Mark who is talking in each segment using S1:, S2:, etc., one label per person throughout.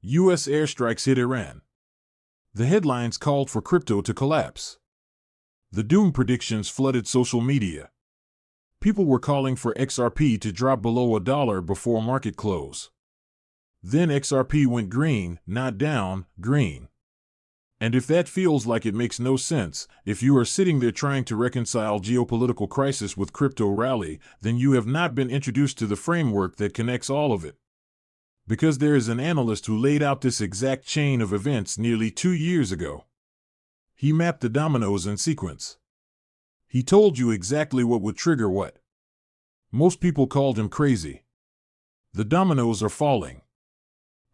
S1: U.S. airstrikes hit Iran. The headlines called for crypto to collapse. The doom predictions flooded social media. People were calling for XRP to drop below $1 before market close. Then XRP went green, not down, green. And if that feels like it makes no sense, if you are sitting there trying to reconcile geopolitical crisis with crypto rally, then you have not been introduced to the framework that connects all of it. Because there is an analyst who laid out this exact chain of events nearly 2 years ago. He mapped the dominoes in sequence. He told you exactly what would trigger what. Most people called him crazy. The dominoes are falling.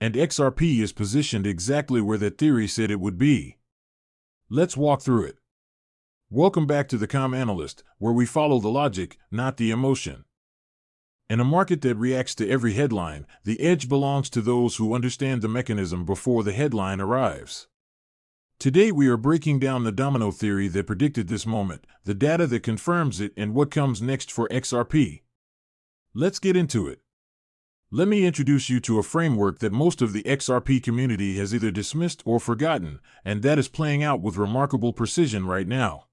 S1: And XRP is positioned exactly where that theory said it would be. Let's walk through it. Welcome back to the Calm Analyst, where we follow the logic, not the emotion. In a market that reacts to every headline, the edge belongs to those who understand the mechanism before the headline arrives. Today we are breaking down the domino theory that predicted this moment, the data that confirms it, and what comes next for XRP. Let's get into it. Let me introduce you to a framework that most of the XRP community has either dismissed or forgotten, and that is playing out with remarkable precision right now.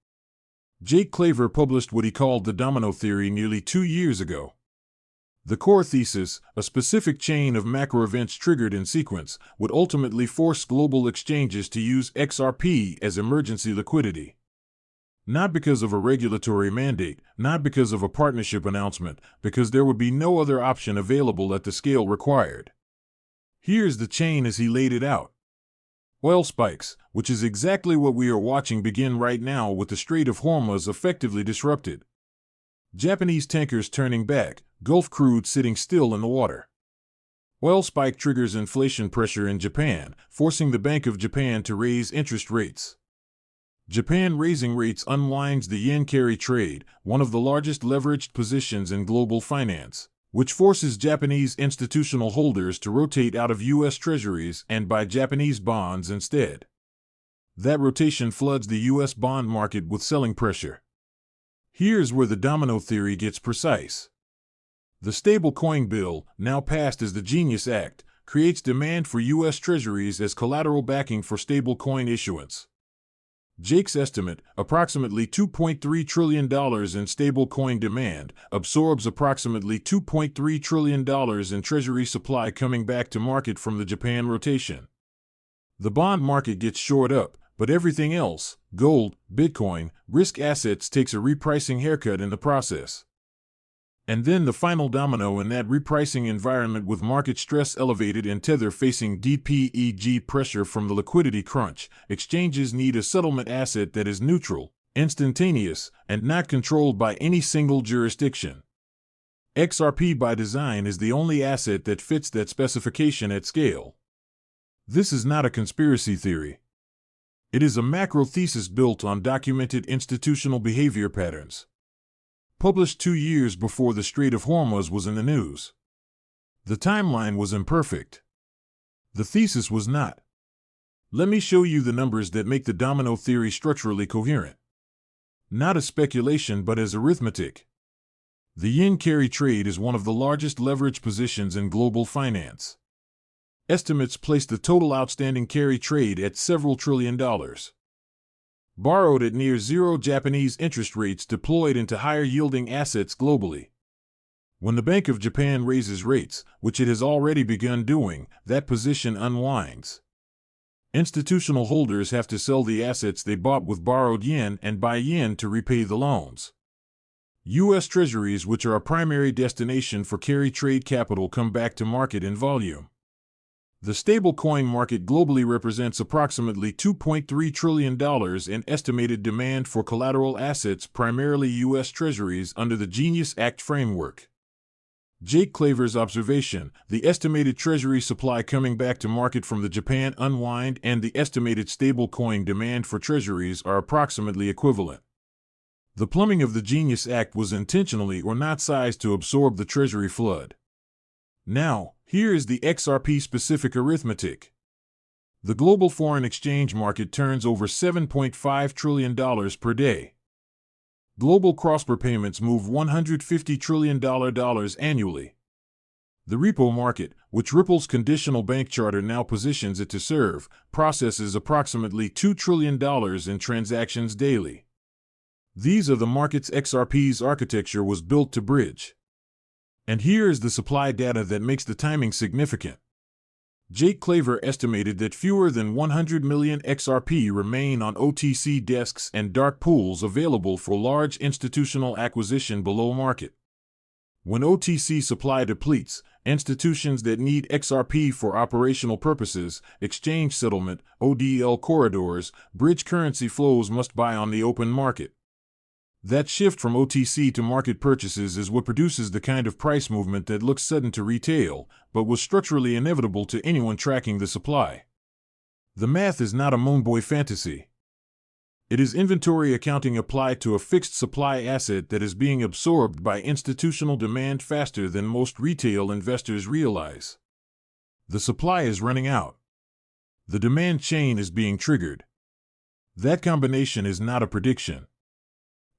S1: Jake Claver published what he called the domino theory nearly 2 years ago. The core thesis, a specific chain of macro events triggered in sequence, would ultimately force global exchanges to use XRP as emergency liquidity. Not because of a regulatory mandate, not because of a partnership announcement, because there would be no other option available at the scale required. Here's the chain as he laid it out. Oil spikes, which is exactly what we are watching begin right now with the Strait of Hormuz effectively disrupted. Japanese tankers turning back, Gulf crude sitting still in the water. Oil spike triggers inflation pressure in Japan, forcing the Bank of Japan to raise interest rates. Japan raising rates unwinds the yen carry trade, one of the largest leveraged positions in global finance, which forces Japanese institutional holders to rotate out of U.S. treasuries and buy Japanese bonds instead. That rotation floods the U.S. bond market with selling pressure. Here's where the domino theory gets precise. The stablecoin bill, now passed as the Genius Act, creates demand for U.S. treasuries as collateral backing for stablecoin issuance. Jake's estimate, approximately $2.3 trillion in stablecoin demand, absorbs approximately $2.3 trillion in treasury supply coming back to market from the Japan rotation. The bond market gets shored up, but everything else, gold, Bitcoin, risk assets takes a repricing haircut in the process. And then the final domino in that repricing environment, with market stress elevated and Tether facing DPEG pressure from the liquidity crunch, exchanges need a settlement asset that is neutral, instantaneous, and not controlled by any single jurisdiction. XRP by design is the only asset that fits that specification at scale. This is not a conspiracy theory. It is a macro thesis built on documented institutional behavior patterns. Published 2 years before the Strait of Hormuz was in the news. The timeline was imperfect. The thesis was not. Let me show you the numbers that make the domino theory structurally coherent. Not as speculation but as arithmetic. The yen carry trade is one of the largest leverage positions in global finance. Estimates place the total outstanding carry trade at several $1 trillion. Borrowed at near zero Japanese interest rates deployed into higher-yielding assets globally. When the Bank of Japan raises rates, which it has already begun doing, that position unwinds. Institutional holders have to sell the assets they bought with borrowed yen and buy yen to repay the loans. U.S. treasuries, which are a primary destination for carry trade capital, come back to market in volume. The stablecoin market globally represents approximately $2.3 trillion in estimated demand for collateral assets, primarily U.S. treasuries, under the Genius Act framework. Jake Claver's observation, the estimated treasury supply coming back to market from the Japan unwind and the estimated stablecoin demand for treasuries are approximately equivalent. The plumbing of the Genius Act was intentionally or not sized to absorb the treasury flood. Now, here is the XRP-specific arithmetic. The global foreign exchange market turns over $7.5 trillion per day. Global cross-border payments move $150 trillion annually. The repo market, which Ripple's conditional bank charter now positions it to serve, processes approximately $2 trillion in transactions daily. These are the markets XRP's architecture was built to bridge. And here is the supply data that makes the timing significant. Jake Claver estimated that fewer than 100 million XRP remain on OTC desks and dark pools available for large institutional acquisition below market. When OTC supply depletes, institutions that need XRP for operational purposes, exchange settlement, ODL corridors, bridge currency flows must buy on the open market. That shift from OTC to market purchases is what produces the kind of price movement that looks sudden to retail, but was structurally inevitable to anyone tracking the supply. The math is not a moonboy fantasy. It is inventory accounting applied to a fixed supply asset that is being absorbed by institutional demand faster than most retail investors realize. The supply is running out. The demand chain is being triggered. That combination is not a prediction.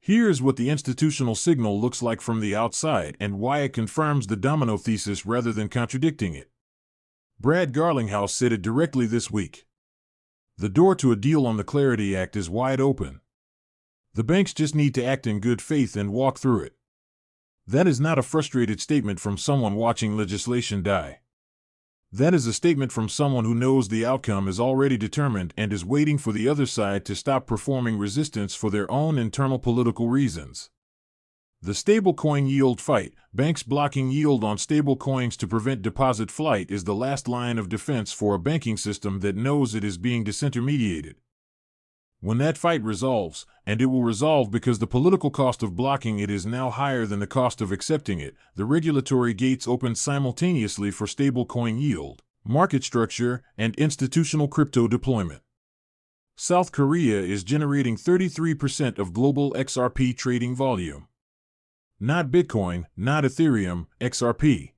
S1: Here's what the institutional signal looks like from the outside and why it confirms the domino thesis rather than contradicting it. Brad Garlinghouse said it directly this week. The door to a deal on the Clarity Act is wide open. The banks just need to act in good faith and walk through it. That is not a frustrated statement from someone watching legislation die. That is a statement from someone who knows the outcome is already determined and is waiting for the other side to stop performing resistance for their own internal political reasons. The stablecoin yield fight, banks blocking yield on stablecoins to prevent deposit flight, is the last line of defense for a banking system that knows it is being disintermediated. When that fight resolves, and it will resolve because the political cost of blocking it is now higher than the cost of accepting it, the regulatory gates open simultaneously for stablecoin yield, market structure, and institutional crypto deployment. South Korea is generating 33% of global XRP trading volume. Not Bitcoin, not Ethereum, XRP.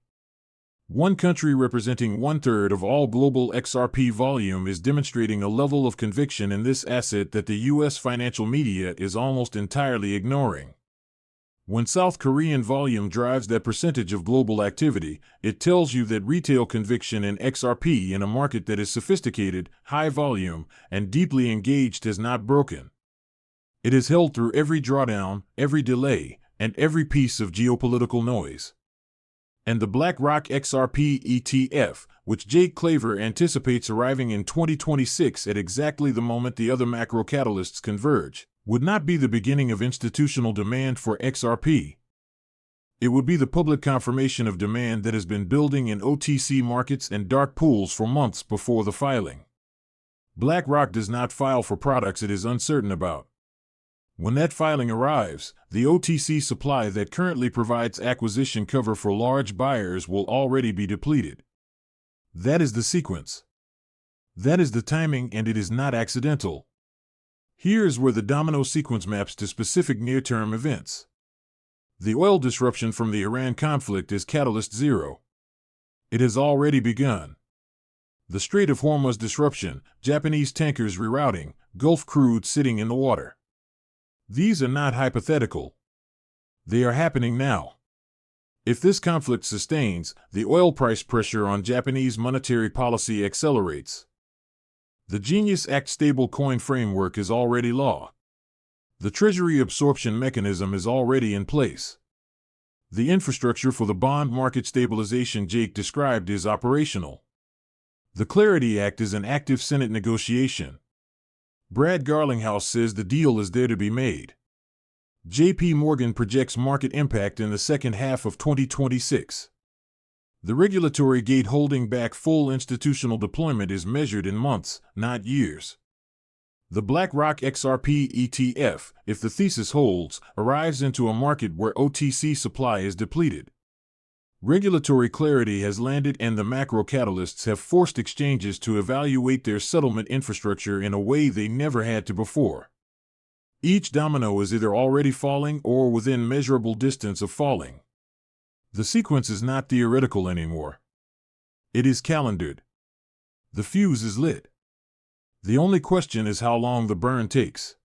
S1: One country representing 1/3 of all global XRP volume is demonstrating a level of conviction in this asset that the U.S. financial media is almost entirely ignoring. When South Korean volume drives that percentage of global activity, it tells you that retail conviction in XRP in a market that is sophisticated, high volume, and deeply engaged has not broken. It is held through every drawdown, every delay, and every piece of geopolitical noise. And the BlackRock XRP ETF, which Jake Claver anticipates arriving in 2026 at exactly the moment the other macro catalysts converge, would not be the beginning of institutional demand for XRP. It would be the public confirmation of demand that has been building in OTC markets and dark pools for months before the filing. BlackRock does not file for products it is uncertain about. When that filing arrives, the OTC supply that currently provides acquisition cover for large buyers will already be depleted. That is the sequence. That is the timing, and it is not accidental. Here is where the domino sequence maps to specific near-term events. The oil disruption from the Iran conflict is catalyst zero. It has already begun. The Strait of Hormuz disruption, Japanese tankers rerouting, Gulf crude sitting in the water. These are not hypothetical. They are happening now. If this conflict sustains, the oil price pressure on Japanese monetary policy accelerates. The Genius Act stablecoin framework is already law. The Treasury absorption mechanism is already in place. The infrastructure for the bond market stabilization Jake described is operational. The Clarity Act is an active Senate negotiation. Brad Garlinghouse says the deal is there to be made. J.P. Morgan projects market impact in the second half of 2026. The regulatory gate holding back full institutional deployment is measured in months, not years. The BlackRock XRP ETF, if the thesis holds, arrives into a market where OTC supply is depleted. Regulatory clarity has landed, and the macro catalysts have forced exchanges to evaluate their settlement infrastructure in a way they never had to before. Each domino is either already falling or within measurable distance of falling. The sequence is not theoretical anymore. It is calendared. The fuse is lit. The only question is how long the burn takes.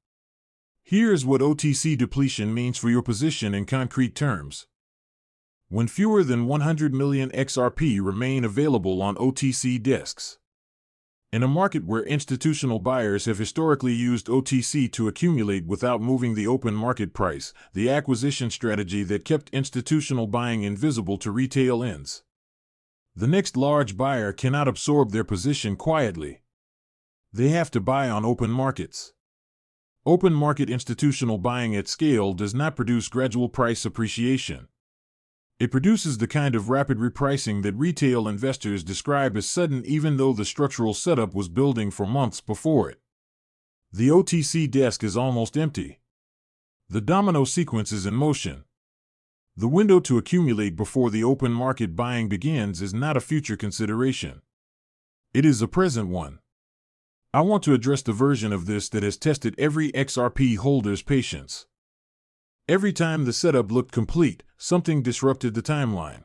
S1: Here's what OTC depletion means for your position in concrete terms. when fewer than 100 million XRP remain available on OTC desks. In a market where institutional buyers have historically used OTC to accumulate without moving the open market price, the acquisition strategy that kept institutional buying invisible to retail ends. The next large buyer cannot absorb their position quietly. They have to buy on open markets. Open market institutional buying at scale does not produce gradual price appreciation. It produces the kind of rapid repricing that retail investors describe as sudden, even though the structural setup was building for months before it. The OTC desk is almost empty. The domino sequence is in motion. The window to accumulate before the open market buying begins is not a future consideration. It is a present one. I want to address the version of this that has tested every XRP holder's patience. Every time the setup looked complete, something disrupted the timeline.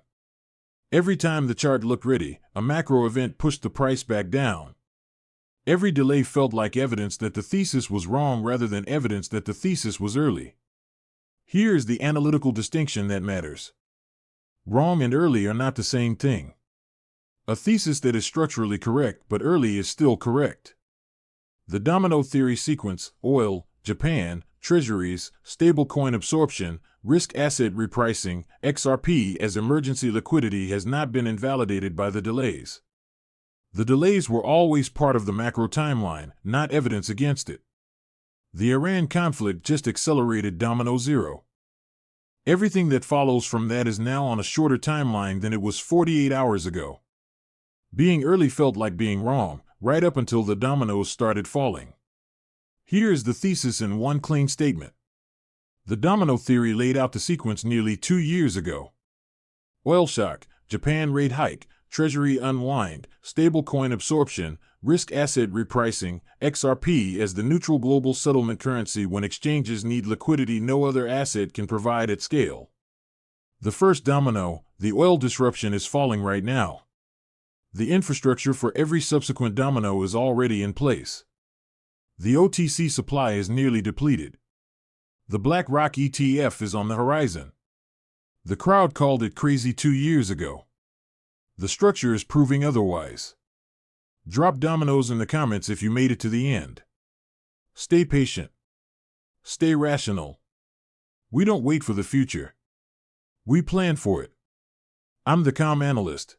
S1: Every time the chart looked ready, a macro event pushed the price back down. Every delay felt like evidence that the thesis was wrong rather than evidence that the thesis was early. Here is the analytical distinction that matters. Wrong and early are not the same thing. A thesis that is structurally correct but early is still correct. The domino theory sequence, oil, Japan, treasuries, stablecoin absorption, risk asset repricing, XRP as emergency liquidity has not been invalidated by the delays. The delays were always part of the macro timeline, not evidence against it. The Iran conflict just accelerated domino zero. Everything that follows from that is now on a shorter timeline than it was 48 hours ago. Being early felt like being wrong, right up until the dominoes started falling. Here is the thesis in one clean statement. The domino theory laid out the sequence nearly 2 years ago. Oil shock, Japan rate hike, treasury unwind, stablecoin absorption, risk asset repricing, XRP as the neutral global settlement currency when exchanges need liquidity no other asset can provide at scale. The first domino, the oil disruption, is falling right now. The infrastructure for every subsequent domino is already in place. The OTC supply is nearly depleted. The BlackRock ETF is on the horizon. The crowd called it crazy 2 years ago. The structure is proving otherwise. Drop dominoes in the comments if you made it to the end. Stay patient. Stay rational. We don't wait for the future. We plan for it. I'm the calm analyst.